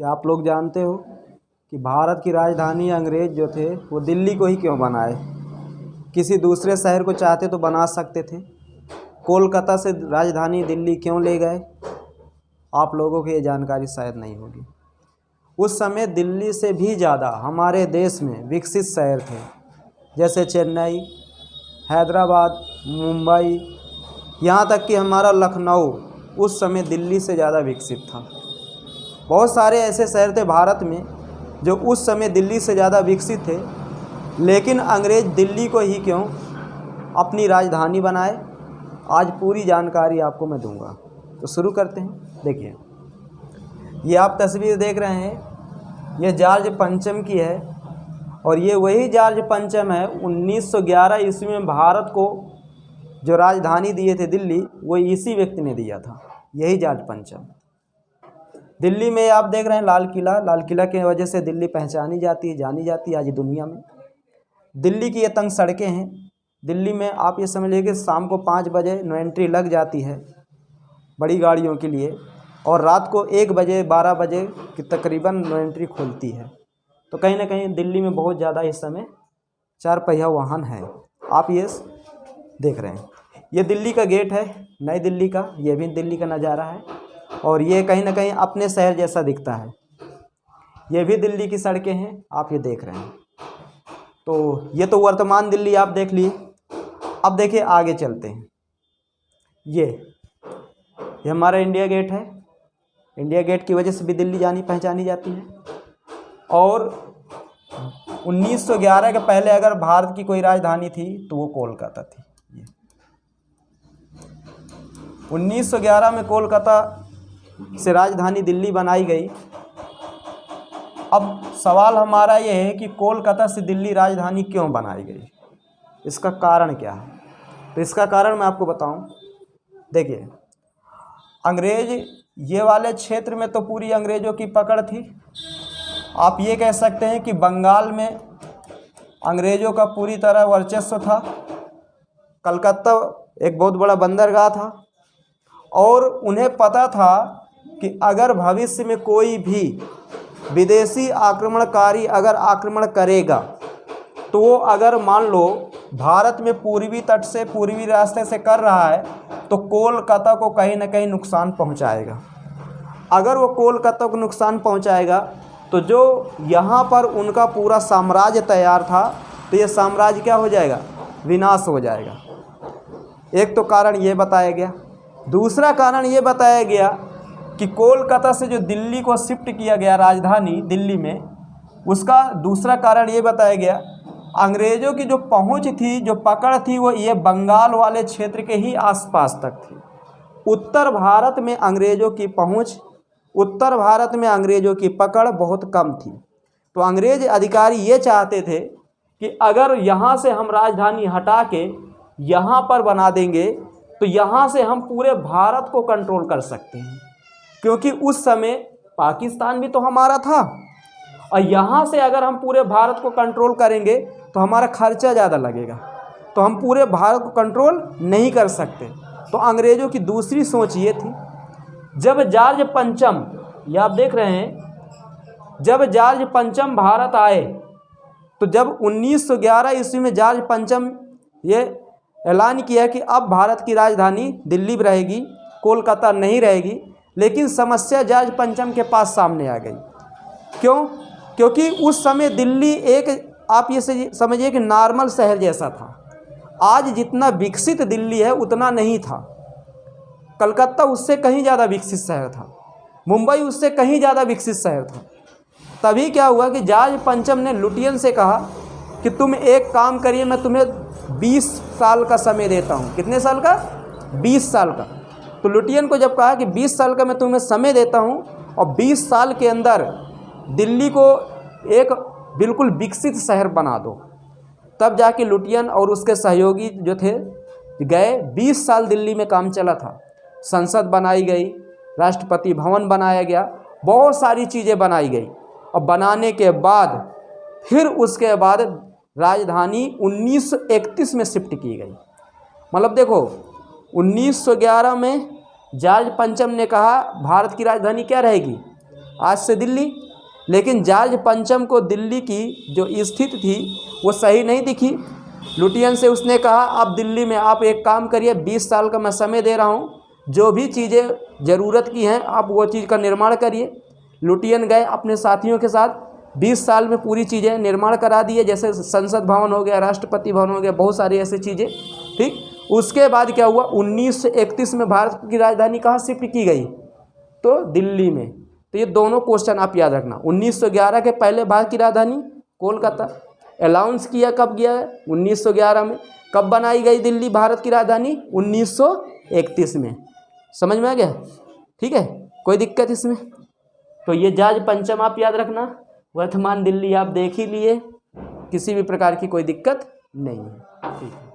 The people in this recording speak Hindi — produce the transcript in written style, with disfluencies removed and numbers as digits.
क्या आप लोग जानते हो कि भारत की राजधानी अंग्रेज जो थे वो दिल्ली को ही क्यों बनाए? किसी दूसरे शहर को चाहते तो बना सकते थे। कोलकाता से राजधानी दिल्ली क्यों ले गए? आप लोगों को ये जानकारी शायद नहीं होगी। उस समय दिल्ली से भी ज़्यादा हमारे देश में विकसित शहर थे, जैसे चेन्नई, हैदराबाद, मुंबई, यहाँ तक कि हमारा लखनऊ उस समय दिल्ली से ज़्यादा विकसित था। बहुत सारे ऐसे शहर थे भारत में जो उस समय दिल्ली से ज़्यादा विकसित थे, लेकिन अंग्रेज़ दिल्ली को ही क्यों अपनी राजधानी बनाए? आज पूरी जानकारी आपको मैं दूंगा। तो शुरू करते हैं। देखिए, ये आप तस्वीर देख रहे हैं, ये जॉर्ज पंचम की है और ये वही जॉर्ज पंचम है 1911 ईस्वी में भारत को जो राजधानी दिए थे दिल्ली, वो इसी व्यक्ति ने दिया था, यही जॉर्ज पंचम। दिल्ली में आप देख रहे हैं लाल किला की वजह से दिल्ली पहचानी जाती है, जानी जाती है आज दुनिया में। दिल्ली की ये तंग सड़कें हैं। दिल्ली में आप ये समझ लीजिए कि शाम को 5 बजे नो एंट्री लग जाती है बड़ी गाड़ियों के लिए, और रात को 1 बजे 12 बजे की तकरीबन नो एंट्री खुलती है। तो कहीं ना कहीं दिल्ली में बहुत ज़्यादा इस समय 4 पहिया वाहन है। आप ये देख रहे हैं, ये दिल्ली का गेट है, नई दिल्ली का। ये भी दिल्ली का नज़ारा है और ये कहीं ना कहीं अपने शहर जैसा दिखता है। ये भी दिल्ली की सड़कें हैं, आप ये देख रहे हैं। तो ये तो वर्तमान दिल्ली आप देख लिए। अब देखिए आगे चलते हैं। ये हमारा इंडिया गेट है। इंडिया गेट की वजह से भी दिल्ली जानी पहचानी जाती है। और 1911 के पहले अगर भारत की कोई राजधानी थी तो वो कोलकाता थी। 1911 में कोलकाता से राजधानी दिल्ली बनाई गई। अब सवाल हमारा ये है कि कोलकाता से दिल्ली राजधानी क्यों बनाई गई, इसका कारण क्या है? तो इसका कारण मैं आपको बताऊं। देखिए, अंग्रेज ये वाले क्षेत्र में तो पूरी अंग्रेज़ों की पकड़ थी। आप ये कह सकते हैं कि बंगाल में अंग्रेज़ों का पूरी तरह वर्चस्व था। कलकत्ता एक बहुत बड़ा बंदरगाह था और उन्हें पता था कि अगर भविष्य में कोई भी विदेशी आक्रमणकारी अगर आक्रमण करेगा तो वो अगर मान लो भारत में पूर्वी तट से पूर्वी रास्ते से कर रहा है तो कोलकाता को कहीं ना कहीं नुकसान पहुंचाएगा। अगर वो कोलकाता को नुकसान पहुंचाएगा तो जो यहाँ पर उनका पूरा साम्राज्य तैयार था तो ये साम्राज्य क्या हो जाएगा? विनाश हो जाएगा। एक तो कारण ये बताया गया। दूसरा कारण ये बताया गया कि कोलकाता से जो दिल्ली को शिफ्ट किया गया राजधानी दिल्ली में, उसका दूसरा कारण ये बताया गया, अंग्रेज़ों की जो पहुंच थी, जो पकड़ थी, वो ये बंगाल वाले क्षेत्र के ही आसपास तक थी। उत्तर भारत में अंग्रेज़ों की पहुंच, उत्तर भारत में अंग्रेज़ों की पकड़ बहुत कम थी। तो अंग्रेज़ अधिकारी ये चाहते थे कि अगर यहाँ से हम राजधानी हटा के यहाँ पर बना देंगे तो यहाँ से हम पूरे भारत को कंट्रोल कर सकते हैं, क्योंकि उस समय पाकिस्तान भी तो हमारा था और यहाँ से अगर हम पूरे भारत को कंट्रोल करेंगे तो हमारा खर्चा ज़्यादा लगेगा, तो हम पूरे भारत को कंट्रोल नहीं कर सकते। तो अंग्रेज़ों की दूसरी सोच ये थी। जब जॉर्ज पंचम, ये आप देख रहे हैं, जब जॉर्ज पंचम भारत आए तो जब 1911 ईस्वी में जॉर्ज पंचम ये ऐलान किया कि अब भारत की राजधानी दिल्ली रहेगी, कोलकाता नहीं रहेगी, लेकिन समस्या जॉर्ज पंचम के पास सामने आ गई। क्यों? क्योंकि उस समय दिल्ली एक, आप ये समझिए कि नॉर्मल शहर जैसा था। आज जितना विकसित दिल्ली है उतना नहीं था। कलकत्ता उससे कहीं ज़्यादा विकसित शहर था, मुंबई उससे कहीं ज़्यादा विकसित शहर था। तभी क्या हुआ कि जॉर्ज पंचम ने लुटियन से कहा कि तुम एक काम करिए, मैं तुम्हें 20 साल का समय देता हूँ। कितने साल का? 20 साल का। तो लुटियन को जब कहा कि 20 साल का मैं तुम्हें समय देता हूँ और 20 साल के अंदर दिल्ली को एक बिल्कुल विकसित शहर बना दो, तब जाके लुटियन और उसके सहयोगी जो थे गए। 20 साल दिल्ली में काम चला था। संसद बनाई गई, राष्ट्रपति भवन बनाया गया, बहुत सारी चीज़ें बनाई गई और बनाने के बाद फिर उसके बाद राजधानी 1931 में शिफ्ट की गई। मतलब देखो, 1911 में जॉर्ज पंचम ने कहा भारत की राजधानी क्या रहेगी? आज से दिल्ली। लेकिन जॉर्ज पंचम को दिल्ली की जो स्थिति थी वो सही नहीं दिखी। लुटियन से उसने कहा अब दिल्ली में आप एक काम करिए, 20 साल का मैं समय दे रहा हूँ, जो भी चीज़ें ज़रूरत की हैं आप वो चीज़ का निर्माण करिए। लुटियन गए अपने साथियों के साथ, 20 साल में पूरी चीज़ें निर्माण करा दिए, जैसे संसद भवन हो गया, राष्ट्रपति भवन हो गया, बहुत सारी ऐसी चीज़ें। ठीक, उसके बाद क्या हुआ, 1931 में भारत की राजधानी कहाँ शिफ्ट की गई, तो दिल्ली में। तो ये दोनों क्वेश्चन आप याद रखना। 1911 के पहले भारत की राजधानी कोलकाता, अलाउंस किया कब गया है, 1911 में। कब बनाई गई दिल्ली भारत की राजधानी, 1931 में। समझ में आ गया? ठीक है, कोई दिक्कत इसमें? तो ये जॉर्ज पंचम आप याद रखना, वर्तमान दिल्ली आप देख ही लिए, किसी भी प्रकार की कोई दिक्कत नहीं है। ठीक है।